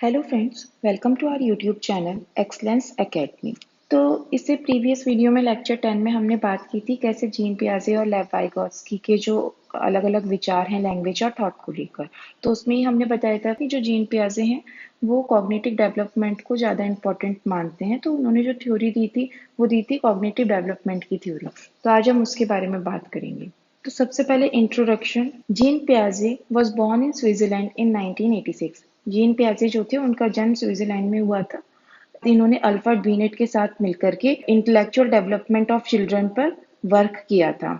Hello friends, welcome to our YouTube channel Excellence Academy. तो इससे previous video में lecture 10 में हमने बात की थी कैसे जीन पियाजे और लेव वाइगोत्स्की के जो अलग अलग विचार हैं लैंग्वेज और थॉट को लेकर। तो उसमें ही हमने बताया था कि जो जीन पियाजे हैं वो कॉग्निटिव डेवलपमेंट को ज़्यादा इंपॉर्टेंट मानते हैं। तो उन्होंने जो थ्योरी दी थी वो दी थी कॉग्निटिव डेवलपमेंट की थ्योरी। तो आज हम उसके बारे में बात करेंगे। तो सबसे पहले इंट्रोडक्शन। जीन पियाजे was born in Switzerland in 1986। Jean पियाजे जो थे उनका जन्म स्विट्जरलैंड में हुआ था। इन्होंने अल्फ्रेड बीनेट के साथ मिलकर के इंटेलेक्चुअल डेवलपमेंट ऑफ चिल्ड्रन पर वर्क किया था।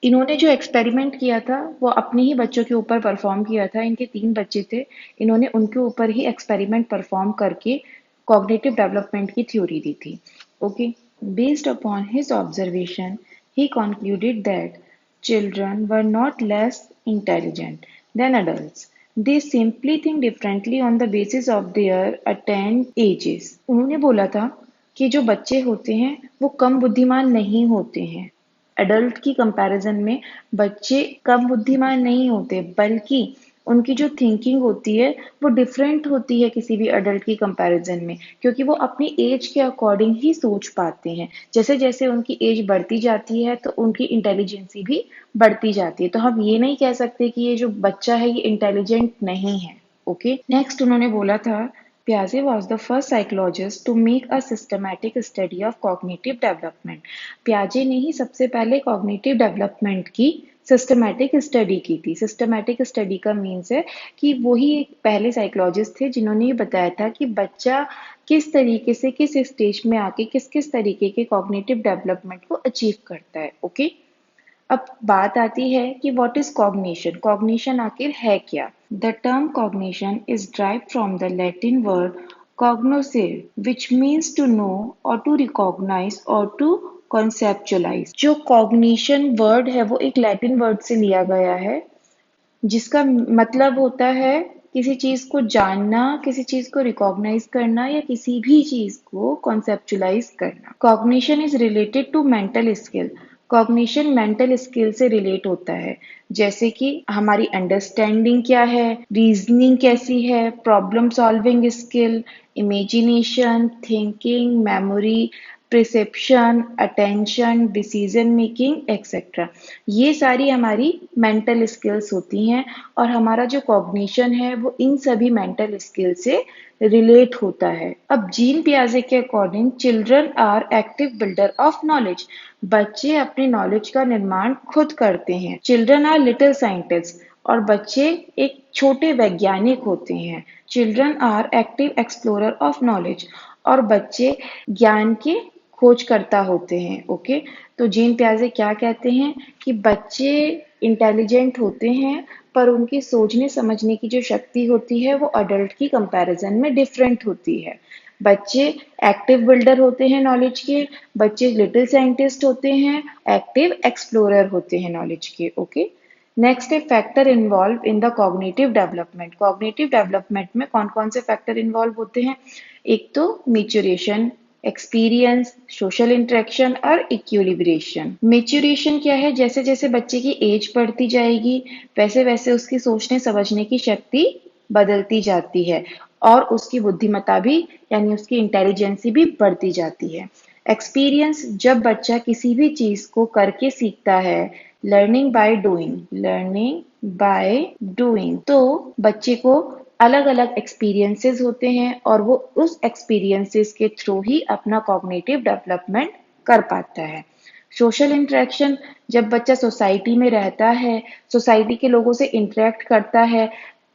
इन्होंने जो एक्सपेरिमेंट किया था वो अपने ही बच्चों के ऊपर परफॉर्म किया था। इनके 3 बच्चे थे। इन्होंने उनके ऊपर ही एक्सपेरिमेंट परफॉर्म करके कॉग्निटिव डेवलपमेंट की थ्योरी दी थी। Okay, based upon his observation he concluded that children were not less intelligent than adults. They simply think differently on the basis of their attained ages. उन्होंने बोला था कि जो बच्चे होते हैं वो कम बुद्धिमान नहीं होते हैं। एडल्ट की कंपैरिजन में बच्चे कम बुद्धिमान नहीं होते, बल्कि उनकी जो थिंकिंग होती है वो डिफरेंट होती है किसी भी एडल्ट की कंपैरिजन में, क्योंकि वो अपनी एज के अकॉर्डिंग ही सोच पाते हैं। जैसे जैसे उनकी एज बढ़ती जाती है तो उनकी इंटेलिजेंसी भी बढ़ती जाती है। तो हम ये नहीं कह सकते कि ये जो बच्चा है ये इंटेलिजेंट नहीं है। ओके, नेक्स्ट उन्होंने बोला था Piaget was the first psychologist to make a systematic study of cognitive development. पियाजे ने ही सबसे पहले कॉग्निटिव डेवलपमेंट की सिस्टमैटिक स्टडी की थी। सिस्टमैटिक स्टडी का मीन्स है कि वही एक पहले साइकोलॉजिस्ट थे जिन्होंने ये बताया था कि बच्चा किस तरीके से किस स्टेज में आके किस किस तरीके के कॉग्निटिव डेवलपमेंट को अचीव करता है। ओके, अब बात आती है कि व्हाट इज कॉग्निशन। कॉग्निशन आखिर है क्या? The term cognition is drive from the Latin word cognoscere which means to know or to recognize or to conceptualize। जो कॉग्निशन वर्ड है वो एक लैटिन वर्ड से लिया गया है जिसका मतलब होता है किसी चीज को जानना, किसी चीज को रिकॉग्नाइज करना या किसी भी चीज को कॉन्सेप्चुलाइज करना। Cognition is related to mental skill. Cognition mental skill से रिलेट होता है, जैसे कि हमारी अंडरस्टैंडिंग क्या है, रीजनिंग कैसी है, problem solving skill, imagination, thinking, memory, perception, attention, decision making etcetera. ये सारी हमारी मेंटल स्किल्स होती हैं और हमारा जो कॉग्निशन है वो इन सभी मेंटल स्किल से रिलेट होता है। अब जीन पियाजे के according children are active builder of knowledge. बच्चे अपने नॉलेज का निर्माण खुद करते हैं। Children are little scientist. और बच्चे एक छोटे वैज्ञानिक होते हैं। Children are active explorer of knowledge. और बच्चे ज्ञान के खोजकर्ता होते हैं। ओके, तो जीन पियाजे क्या कहते हैं कि बच्चे इंटेलिजेंट होते हैं पर उनकी सोचने समझने की जो शक्ति होती है वो अडल्ट की कंपैरिजन में डिफरेंट होती है। बच्चे एक्टिव बिल्डर होते हैं नॉलेज के, बच्चे लिटिल साइंटिस्ट होते हैं, एक्टिव एक्सप्लोरर होते हैं नॉलेज के। ओके, नेक्स्ट है factor involve in the cognitive development. Cognitive development में कौन कौन से फैक्टर इन्वॉल्व होते हैं? एक तो मैच्योरेशन, एक्सपीरियंस, सोशल इंटरेक्शन और इक्विलिब्रेशन। मैच्योरेशन क्या है? जैसे जैसे बच्चे की एज बढ़ती जाएगी वैसे वैसे उसकी सोचने समझने की शक्ति बदलती जाती है और उसकी बुद्धिमत्ता भी यानी उसकी इंटेलिजेंसी भी बढ़ती जाती है। एक्सपीरियंस, जब बच्चा किसी भी चीज को करके सीखता है, learning by doing, learning by doing, तो बच्चे को अलग अलग एक्सपीरियंसेस होते हैं और वो उस एक्सपीरियंसेस के थ्रू ही अपना कॉग्निटिव डेवलपमेंट कर पाता है। सोशल इंटरेक्शन, जब बच्चा सोसाइटी में रहता है, सोसाइटी के लोगों से इंटरेक्ट करता है,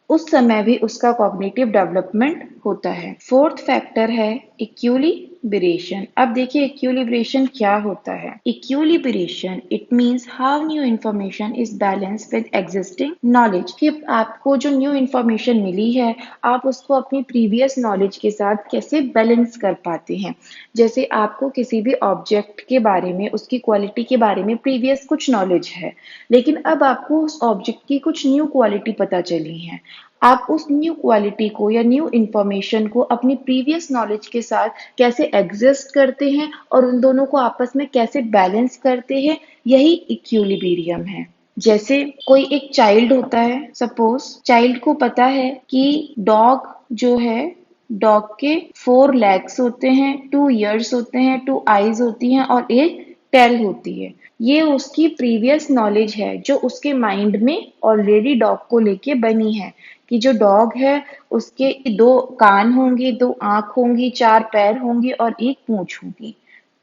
उस समय भी उसका कॉग्निटिव डेवलपमेंट होता है। फोर्थ फैक्टर है इक्विलिब्रेशन। अब देखिए इक्विलिब्रेशन क्या होता है। Equilibration it means how new information is balance with existing knowledge. कि आपको जो न्यू इंफॉर्मेशन मिली है आप उसको अपनी प्रीवियस नॉलेज के साथ कैसे बैलेंस कर पाते हैं। जैसे आपको किसी भी ऑब्जेक्ट के बारे में, उसकी क्वालिटी के बारे में प्रीवियस कुछ नॉलेज है, लेकिन अब आपको उस ऑब्जेक्ट की कुछ न्यू क्वालिटी पता चली है। आप उस न्यू क्वालिटी को या न्यू इंफॉर्मेशन को अपनी प्रीवियस नॉलेज के साथ कैसे एग्जिस्ट करते हैं और उन दोनों को आपस में कैसे बैलेंस करते हैं, यही इक्विलिब्रियम है। जैसे कोई एक चाइल्ड होता है, सपोज चाइल्ड को पता है कि डॉग जो है डॉग के 4 लेग्स होते हैं, 2 ईयर्स होते हैं, 2 आईज होती हैं और एक टेल होती है। ये उसकी प्रीवियस नॉलेज है जो उसके माइंड में ऑलरेडी डॉग को लेके बनी है कि जो डॉग है उसके 2 कान होंगे, 2 आंख होंगी, 4 पैर होंगे और एक पूंछ होगी।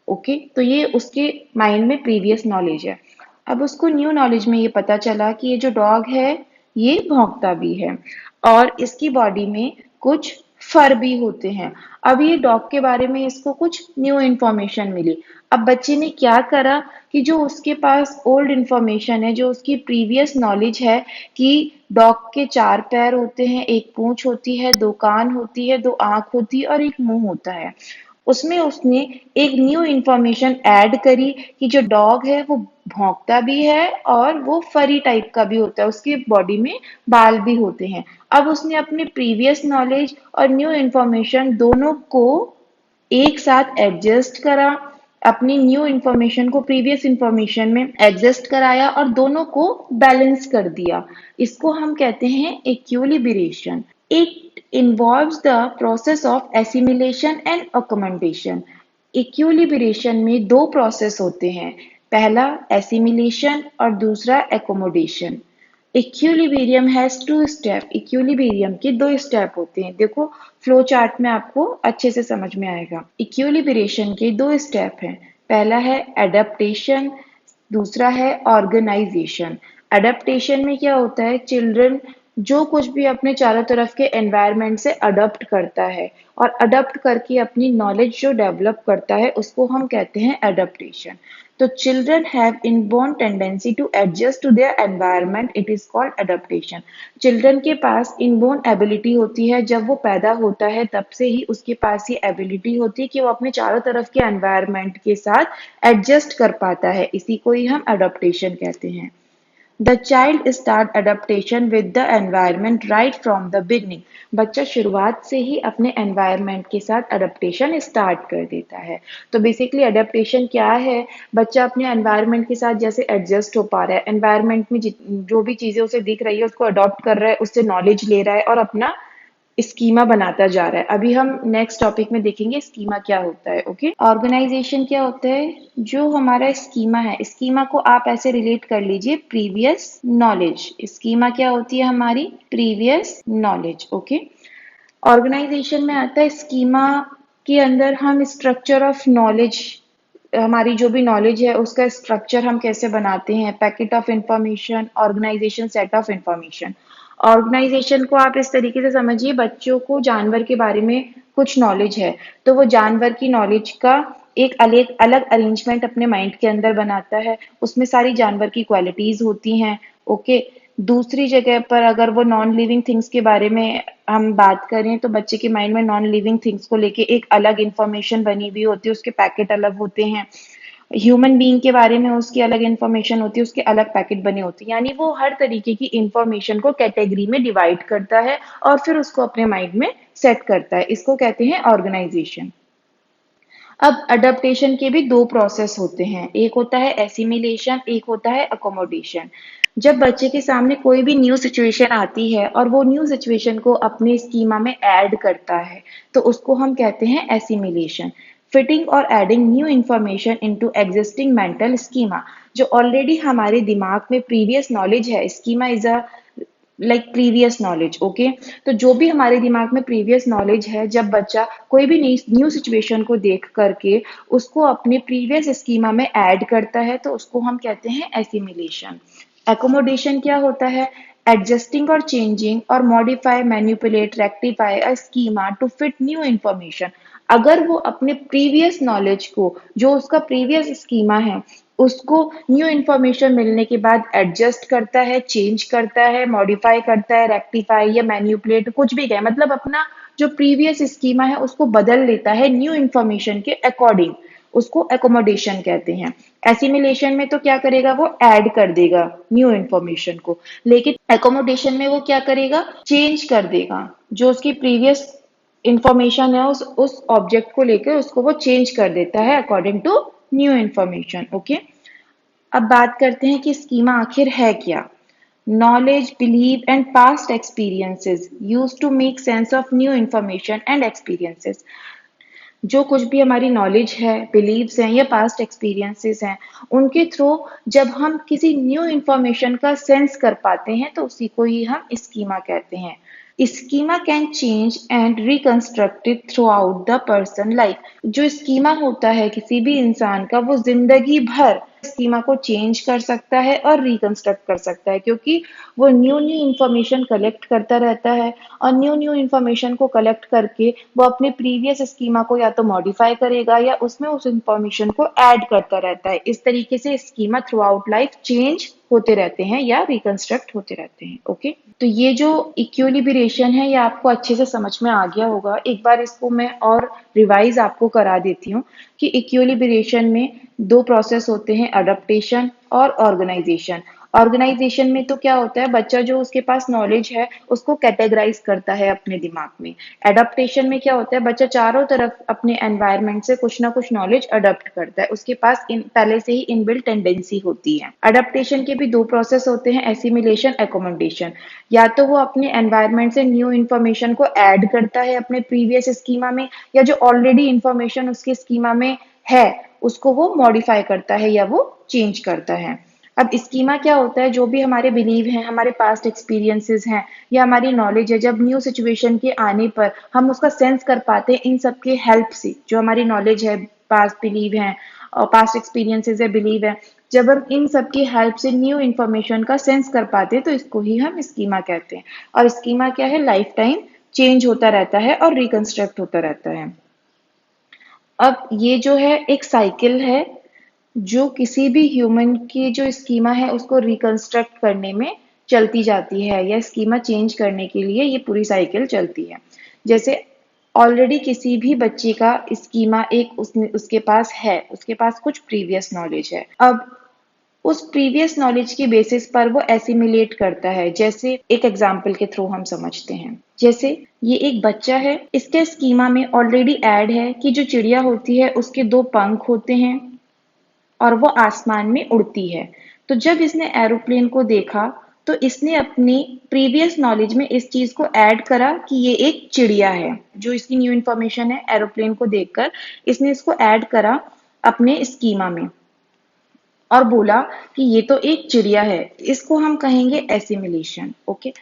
ओके, तो ये उसके माइंड में प्रीवियस नॉलेज है। अब उसको न्यू नॉलेज में ये पता चला कि ये जो डॉग है ये भौंकता भी है और इसकी बॉडी में कुछ फर भी होते हैं। अब ये डॉग के बारे में इसको कुछ न्यू इंफॉर्मेशन मिली। अब बच्चे ने क्या करा कि जो उसके पास ओल्ड इंफॉर्मेशन है, जो उसकी प्रीवियस नॉलेज है कि डॉग के 4 पैर होते हैं, एक पूंछ होती है, 2 कान होती है, 2 आंख होती है और एक मुंह होता है, उसमें उसने एक न्यू इंफॉर्मेशन ऐड करी कि जो डॉग है वो भौंकता भी है और वो फरी टाइप का भी होता है, उसकी बॉडी में बाल भी होते हैं। अब उसने अपने प्रीवियस नॉलेज और न्यू इंफॉर्मेशन दोनों को एक साथ एडजस्ट करा, अपनी न्यू इंफॉर्मेशन को प्रीवियस इंफॉर्मेशन में एडजस्ट कराया और दोनों को बैलेंस कर दिया। इसको हम कहते हैं equilibration. It involves the process of assimilation and accommodation. Equilibration में 2 प्रोसेस होते हैं, पहला एसिमिलेशन और दूसरा accommodation. Equilibrium has 2 step. Equilibrium के 2 स्टेप होते हैं, देखो फ्लो चार्ट में आपको अच्छे से समझ में आएगा। इक्विलिब्रेशन के 2 स्टेप हैं, पहला है एडेप्टेशन, दूसरा है ऑर्गेनाइजेशन। एडेप्टेशन में क्या होता है, चिल्ड्रन जो कुछ भी अपने चारों तरफ के एनवायरनमेंट से अडॉप्ट करता है और अडॉप्ट करके अपनी नॉलेज जो डेवलप करता है उसको हम कहते हैं एडेप्टेशन। तो children have inborn tendency to adjust to their environment, it is called adaptation. Children के पास inborn ability होती है, जब वो पैदा होता है तब से ही उसके पास ये ability होती है कि वो अपने चारों तरफ के environment के साथ adjust कर पाता है, इसी को ही हम adaptation कहते हैं। The child start adaptation with the environment right from the beginning. बच्चा शुरुआत से ही अपने environment के साथ adaptation start कर देता है। तो basically adaptation क्या है, बच्चा अपने environment के साथ जैसे adjust हो पा रहा है, environment में जो भी चीजें उसे दिख रही है उसको adopt कर रहा है, उससे knowledge ले रहा है और अपना स्कीमा बनाता जा रहा है। अभी हम नेक्स्ट टॉपिक में देखेंगे स्कीमा क्या होता है। ओके, ऑर्गेनाइजेशन क्या होता है, जो हमारा स्कीमा है, स्कीमा को आप ऐसे रिलेट कर लीजिए प्रीवियस नॉलेज। स्कीमा क्या होती है, हमारी प्रीवियस नॉलेज। ओके, ऑर्गेनाइजेशन में आता है स्कीमा के अंदर हम स्ट्रक्चर ऑफ नॉलेज, हमारी जो भी नॉलेज है उसका स्ट्रक्चर हम कैसे बनाते हैं, packet of information, organisation, set of information. Organisation को आप इस तरीके से समझिए, बच्चों को जानवर के बारे में कुछ नॉलेज है तो वो जानवर की नॉलेज का एक अलग अलग अरेंजमेंट अपने माइंड के अंदर बनाता है, उसमें सारी जानवर की क्वालिटीज होती हैं। ओके, दूसरी जगह पर अगर वो नॉन लिविंग थिंग्स के बारे में हम बात करें तो बच्चे के माइंड में नॉन लिविंग थिंग्स को लेके एक अलग इंफॉर्मेशन बनी हुई होती है, उसके पैकेट अलग होते हैं। ह्यूमन बीइंग के बारे में उसकी अलग इंफॉर्मेशन होती है, उसके अलग पैकेट बने होते हैं, यानी वो हर तरीके की इंफॉर्मेशन को कैटेगरी में डिवाइड करता है और फिर उसको अपने माइंड में सेट करता है, इसको कहते हैं ऑर्गेनाइजेशन। अब अडेप्टेशन के भी 2 प्रोसेस होते हैं, एक होता है एसिमिलेशन, एक होता है अकोमोडेशन। जब बच्चे के सामने कोई भी न्यू सिचुएशन आती है और वो न्यू सिचुएशन को अपने स्कीमा में ऐड करता है तो उसको हम कहते हैं एसिमिलेशन। फिटिंग और adding new information into existing mental schema, जो ऑलरेडी हमारे दिमाग में प्रीवियस नॉलेज है, schema is a like previous knowledge. Okay, तो जो भी हमारे दिमाग में प्रीवियस नॉलेज है, जब बच्चा कोई भी न्यू सिचुएशन को देख करके उसको अपने प्रीवियस स्कीमा में ऐड करता है तो उसको हम कहते हैं एसिमिलेशन। एकोमोडेशन क्या होता है, एडजस्टिंग और चेंजिंग और modify, manipulate, rectify a schema to fit new information. अगर वो अपने प्रीवियस नॉलेज को, जो उसका प्रीवियस स्कीमा है, उसको न्यू इंफॉर्मेशन मिलने के बाद एडजस्ट करता है, चेंज करता है, मॉडिफाई करता है, रेक्टिफाई या मैन्युपुलेट, कुछ भी कहे, मतलब अपना जो प्रीवियस स्कीमा है उसको बदल लेता है न्यू इंफॉर्मेशन के अकॉर्डिंग, उसको एकोमोडेशन कहते हैं। एसिमिलेशन में तो क्या करेगा, वो ऐड कर देगा न्यू इंफॉर्मेशन को, लेकिन एकोमोडेशन में वो क्या करेगा, चेंज कर देगा, जो उसकी प्रीवियस इंफॉर्मेशन है उस ऑब्जेक्ट को लेकर उसको वो चेंज कर देता है according to new information. Okay, अब बात करते हैं कि स्कीमा आखिर है क्या। knowledge, belief, and past experiences used to make sense of new information and experiences. जो कुछ भी हमारी नॉलेज है, बिलीव्स हैं या पास्ट एक्सपीरियंसेस हैं, उनके थ्रू जब हम किसी न्यू इंफॉर्मेशन का सेंस कर पाते हैं तो उसी को ही हम स्कीमा कहते हैं। Schema can change and reconstructed through out the person life. जो स्कीमा होता है किसी भी इंसान का, वो जिंदगी भर स्कीमा को चेंज कर सकता है और रिकंस्ट्रक्ट कर सकता है, क्योंकि वो न्यू न्यू इंफॉर्मेशन कलेक्ट करता रहता है और न्यू न्यू इंफॉर्मेशन को कलेक्ट करके वो अपने प्रीवियस स्कीमा को या तो मॉडिफाई करेगा या उसमें उस इंफॉर्मेशन को ऐड करता रहता है। इस तरीके से schema through out life change होते रहते हैं या रिकंस्ट्रक्ट होते रहते हैं। ओके, तो ये जो इक्विलिब्रेशन है ये आपको अच्छे से समझ में आ गया होगा। एक बार इसको मैं और रिवाइज आपको करा देती हूँ कि इक्विलिब्रेशन में दो प्रोसेस होते हैं, अडप्टेशन और ऑर्गेनाइजेशन। ऑर्गेनाइजेशन में तो क्या होता है, बच्चा जो उसके पास नॉलेज है उसको कैटेगराइज करता है अपने दिमाग में। एडाप्टेशन में क्या होता है, बच्चा चारों तरफ अपने एनवायरनमेंट से कुछ ना कुछ नॉलेज अडॉप्ट करता है, उसके पास पहले से ही इनबिल्ट टेंडेंसी होती है। अडप्टेशन के भी दो प्रोसेस होते हैं, एसिमिलेशन, एकोमोडेशन। या तो वो अपने एनवायरनमेंट से न्यू इन्फॉर्मेशन को ऐड करता है अपने प्रीवियस स्कीमा में, या जो ऑलरेडी इन्फॉर्मेशन उसके स्कीमा में है उसको वो मॉडिफाई करता है या वो चेंज करता है। अब स्कीमा क्या होता है, जो भी हमारे बिलीव हैं, हमारे पास्ट एक्सपीरियंसेस हैं या हमारी नॉलेज है, जब न्यू सिचुएशन के आने पर हम उसका सेंस कर पाते हैं इन सब के हेल्प से। जो हमारी नॉलेज है, पास्ट बिलीव है और पास्ट एक्सपीरियंसेस है, बिलीव है, जब हम इन सब की हेल्प से न्यू इन्फॉर्मेशन का सेंस कर पाते हैं तो इसको ही हम स्कीमा कहते हैं। और स्कीमा क्या है, लाइफ टाइम चेंज होता रहता है और रिकंस्ट्रक्ट होता रहता है। अब ये जो है एक साइकिल है जो किसी भी ह्यूमन की जो स्कीमा है उसको रिकंस्ट्रक्ट करने में चलती जाती है, या स्कीमा चेंज करने के लिए ये पूरी साइकिल चलती है। जैसे ऑलरेडी किसी भी बच्चे का स्कीमा एक उसके पास है, उसके पास कुछ प्रीवियस नॉलेज है। अब उस प्रीवियस नॉलेज की बेसिस पर वो एसिमिलेट करता है। जैसे एक एग्जाम्पल के थ्रू हम समझते हैं, जैसे ये एक बच्चा है, इसके स्कीमा में ऑलरेडी ऐड है कि जो चिड़िया होती है उसके दो पंख होते हैं और वो आसमान में उड़ती है। तो जब इसने एरोप्लेन को देखा तो इसने अपनी प्रीवियस नॉलेज में इस चीज को ऐड करा कि ये एक चिड़िया है। जो इसकी न्यू इन्फॉर्मेशन है, एरोप्लेन को देखकर इसने इसको ऐड करा अपने स्कीमा में और बोला कि ये तो एक चिड़िया है। इसको हम कहेंगे एसिमिलेशन। ओके,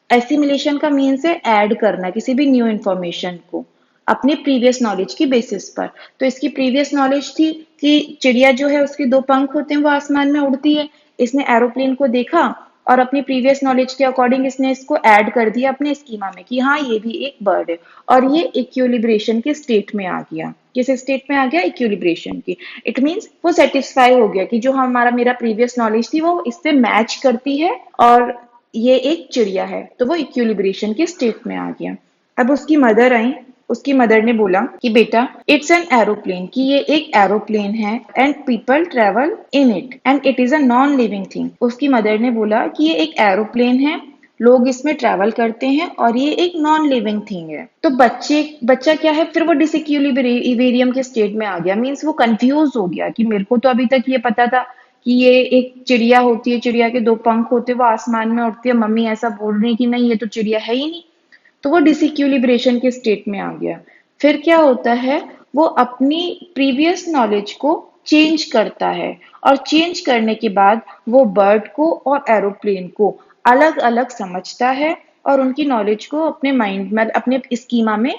एसिमिलेशन का मीन्स है ऐड करना किसी भी न्यू इन्फॉर्मेशन को अपने प्रीवियस नॉलेज की बेसिस पर। तो इसकी प्रीवियस नॉलेज थी कि चिड़िया जो है उसके दो पंख होते हैं, वो आसमान में उड़ती है। इसने एरोप्लेन को देखा और अपनी प्रीवियस नॉलेज के अकॉर्डिंग इसने इसको ऐड कर दिया अपने स्कीमा में कि हाँ ये भी एक बर्ड है, और ये इक्विलिब्रेशन के स्टेट में आ गया। किस स्टेट में आ गया, इक्विलिब्रेशन की। इट मीन्स वो सेटिस्फाई हो गया कि जो हमारा मेरा प्रीवियस नॉलेज थी वो इससे मैच करती है और ये एक चिड़िया है, तो वो इक्विलिब्रेशन के स्टेट में आ गया। अब उसकी मदर आई, उसकी मदर ने बोला कि बेटा इट्स एन एरोप्लेन, कि ये एक एरोप्लेन है and people travel in it and it is a non living thing. उसकी मदर ने बोला कि ये एक एरोप्लेन है, लोग इसमें ट्रैवल करते हैं और ये एक नॉन लिविंग थिंग है। तो बच्चा क्या है, फिर वो डिसइक्विलिब्रियम के स्टेट में आ गया। मीन्स वो कंफ्यूज हो गया कि मेरे को तो अभी तक ये पता था कि ये एक चिड़िया होती है, चिड़िया के दो पंख होते हैं, वो आसमान में उड़ती है, मम्मी ऐसा बोल रही है कि नहीं ये तो चिड़िया है ही नहीं। तो वो डिसइक्विलिब्रेशन के स्टेट में आ गया। फिर क्या होता है, वो अपनी प्रीवियस नॉलेज को चेंज करता है और चेंज करने के बाद वो बर्ड को और एरोप्लेन को अलग अलग समझता है और उनकी नॉलेज को अपने माइंड में, अपने स्कीमा में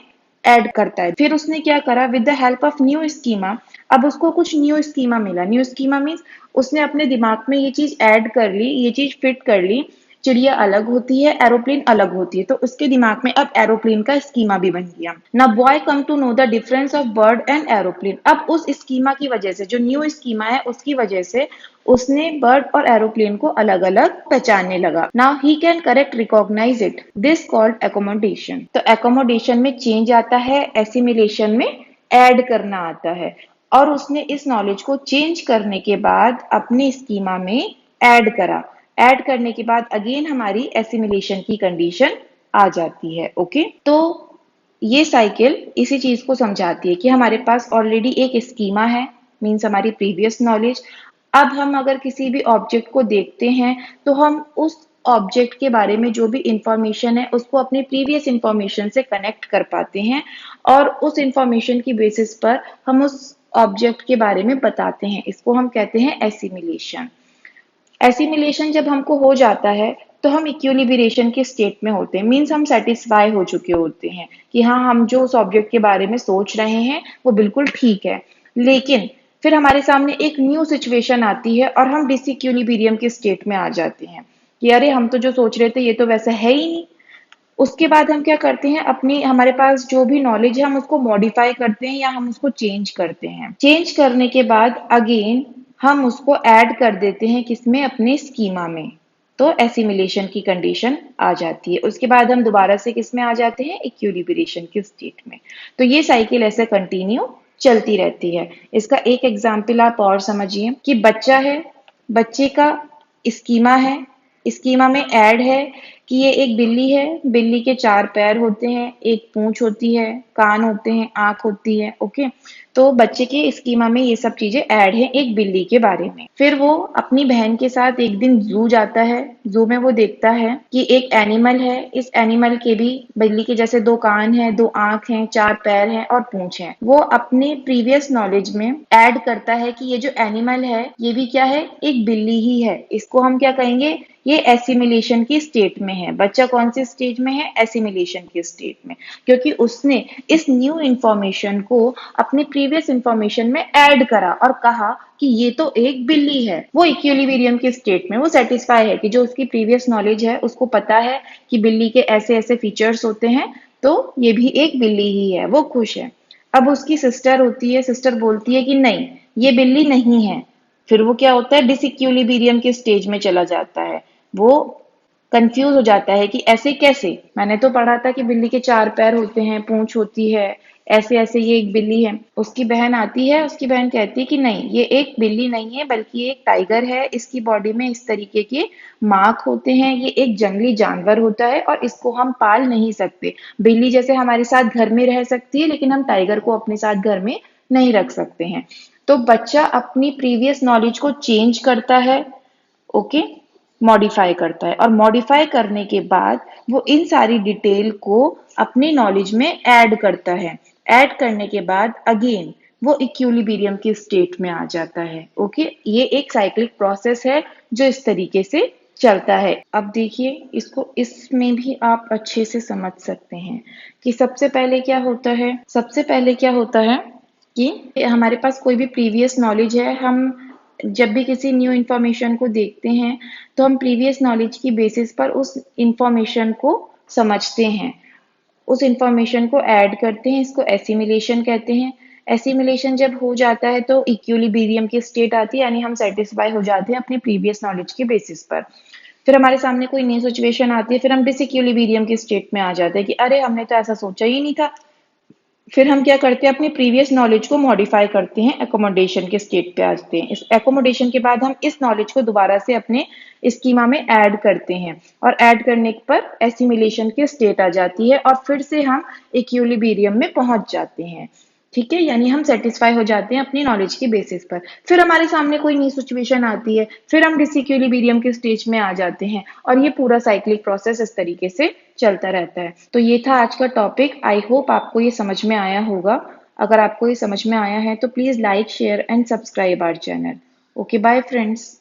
ऐड करता है। फिर उसने क्या करा, with the help of new schema, अब उसको कुछ न्यू स्कीमा मिला। न्यू स्कीमा मीन्स उसने अपने दिमाग में ये चीज ऐड कर ली, ये चीज फिट कर ली। चिड़िया अलग होती है, एरोप्लेन अलग होती है, तो उसके दिमाग में अब एरोप्लेन का स्कीमा भी बन गया। Now boy come to know the difference of bird and aeroplane. अब उस स्कीमा की वजह से, जो न्यू स्कीमा है उसकी वजह से उसने बर्ड और एरोप्लेन को अलग अलग पहचानने लगा। Now he can correct recognise it, this called accommodation. तो एकोमोडेशन में चेंज आता है, एसिमिलेशन में ऐड करना आता है। और उसने इस नॉलेज को चेंज करने के बाद अपने स्कीमा में ऐड करा। ऐड करने के बाद अगेन हमारी एसिमिलेशन की कंडीशन आ जाती है। ओके, तो ये साइकिल इसी चीज को समझाती है कि हमारे पास ऑलरेडी एक स्कीमा है, मीन्स हमारी प्रीवियस नॉलेज। अब हम अगर किसी भी ऑब्जेक्ट को देखते हैं तो हम उस ऑब्जेक्ट के बारे में जो भी इंफॉर्मेशन है उसको अपनी प्रीवियस इंफॉर्मेशन से कनेक्ट कर पाते हैं और उस इंफॉर्मेशन की बेसिस पर हम उस ऑब्जेक्ट के बारे में बताते हैं। इसको हम कहते हैं एसिमिलेशन। एसिमिलेशन जब हमको हो जाता है तो हम इक्विलिब्रेशन के स्टेट में होते हैं, मीन्स हम सेटिस्फाई हो चुके होते हैं कि हाँ, हम जो उस ऑब्जेक्ट के बारे में सोच रहे हैं वो बिल्कुल ठीक है। लेकिन फिर हमारे सामने एक न्यू सिचुएशन आती है और हम डिसइक्विलिब्रियम के स्टेट में आ जाते हैं कि अरे, हम तो जो सोच रहे थे ये तो वैसा है ही नहीं। उसके बाद हम क्या करते हैं, अपनी हमारे पास जो भी नॉलेज है हम उसको मॉडिफाई करते हैं या हम उसको चेंज करते हैं। चेंज करने के बाद अगेन हम उसको ऐड कर देते हैं किसमें, अपने स्कीमा में। तो एसिमिलेशन की कंडीशन आ जाती है। उसके बाद हम दोबारा से किसमें आ जाते हैं, इक्विलिब्रेशन की स्टेट में। तो ये साइकिल ऐसे कंटिन्यू चलती रहती है। इसका एक एग्जाम्पल आप और समझिए कि बच्चा है, बच्चे का स्कीमा है, स्कीमा में ऐड है कि ये एक बिल्ली है, बिल्ली के 4 पैर होते हैं, एक पूंछ होती है, कान होते हैं, आंख होती है। ओके, तो बच्चे के स्कीमा में ये सब चीजें ऐड है एक बिल्ली के बारे में। फिर वो अपनी बहन के साथ एक दिन जू जाता है। जू में वो देखता है कि एक एनिमल है, इस एनिमल के भी बिल्ली के जैसे 2 कान है, 2 आंख है, 4 पैर है और पूंछ है। वो अपने प्रीवियस नॉलेज में ऐड करता है कि ये जो एनिमल है ये भी क्या है, एक बिल्ली ही है। इसको हम क्या कहेंगे, ये एसिमिलेशन की स्टेट में है। बच्चा कौन सी स्टेज में है, एसिमिलेशन की स्टेट में, क्योंकि उसने इस न्यू इंफॉर्मेशन को अपने प्रीवियस इंफॉर्मेशन में ऐड करा और कहा कि ये तो एक बिल्ली है। वो इक्विलिब्रियम की स्टेट में, वो सेटिस्फाई है कि जो उसकी प्रीवियस नॉलेज है उसको पता है कि बिल्ली के ऐसे ऐसे फीचर्स होते हैं, तो ये भी एक बिल्ली ही है, वो खुश है। अब उसकी सिस्टर होती है, सिस्टर बोलती है कि नहीं, ये बिल्ली नहीं है। फिर वो क्या होता है, डिसइक्विलिब्रियम के स्टेज में चला जाता है। वो कंफ्यूज हो जाता है कि ऐसे कैसे, मैंने तो पढ़ा था कि बिल्ली के 4 पैर होते हैं, पूंछ होती है, ऐसे ऐसे ये एक बिल्ली है। उसकी बहन आती है, उसकी बहन कहती है कि नहीं, ये एक बिल्ली नहीं है बल्कि ये एक टाइगर है। इसकी बॉडी में इस तरीके के मार्क होते हैं, ये एक जंगली जानवर होता है और इसको हम पाल नहीं सकते। बिल्ली जैसे हमारे साथ घर में रह सकती है लेकिन हम टाइगर को अपने साथ घर में नहीं रख सकते हैं। तो बच्चा अपनी प्रीवियस नॉलेज को चेंज करता है, ओके, मॉडिफाई करता है, और मॉडिफाई करने के बाद वो इन सारी डिटेल को अपनी नॉलेज में ऐड करता है। ऐड करने के बाद अगेन वो इक्विलिब्रियम की स्टेट में आ जाता है। ओके, ये एक साइक्लिक प्रोसेस है जो इस तरीके से चलता है। अब देखिए, इसको इसमें भी आप अच्छे से समझ सकते हैं कि सबसे पहले क्या होता है। सबसे पहले क्या होता है कि हमारे पास कोई भी प्रीवियस नॉलेज है, हम जब भी किसी न्यू इंफॉर्मेशन को देखते हैं तो हम प्रीवियस नॉलेज की बेसिस पर उस इंफॉर्मेशन को समझते हैं, उस इंफॉर्मेशन को ऐड करते हैं। इसको एसिमिलेशन कहते हैं। एसिमिलेशन जब हो जाता है तो इक्विलिब्रियम की स्टेट आती है, यानी हम सेटिस्फाई हो जाते हैं अपनी प्रीवियस नॉलेज के बेसिस पर। फिर हमारे सामने कोई नई सिचुएशन आती है, फिर हम डिसइक्विलिब्रियम की स्टेट में आ जाते हैं कि अरे, हमने तो ऐसा सोचा ही नहीं था। फिर हम क्या करते हैं, अपनी प्रीवियस नॉलेज को मॉडिफाई करते हैं, एकोमोडेशन के स्टेट पे आते हैं। इस एकोमोडेशन के बाद हम इस नॉलेज को दोबारा से अपने स्कीमा में ऐड करते हैं और ऐड करने पर एसिमिलेशन की स्टेट आ जाती है और फिर से हम इक्विलिब्रियम में पहुंच जाते हैं। ठीक है, यानी हम सेटिस्फाई हो जाते हैं अपनी नॉलेज के बेसिस पर। फिर हमारे सामने कोई नई सिचुएशन आती है, फिर हम डिसइक्विलिब्रियम के स्टेज में आ जाते हैं और ये पूरा साइक्लिक प्रोसेस इस तरीके से चलता रहता है। तो ये था आज का टॉपिक। आई होप आपको ये समझ में आया होगा। अगर आपको ये समझ में आया है तो please like, share and subscribe our channel. Okay, bye friends.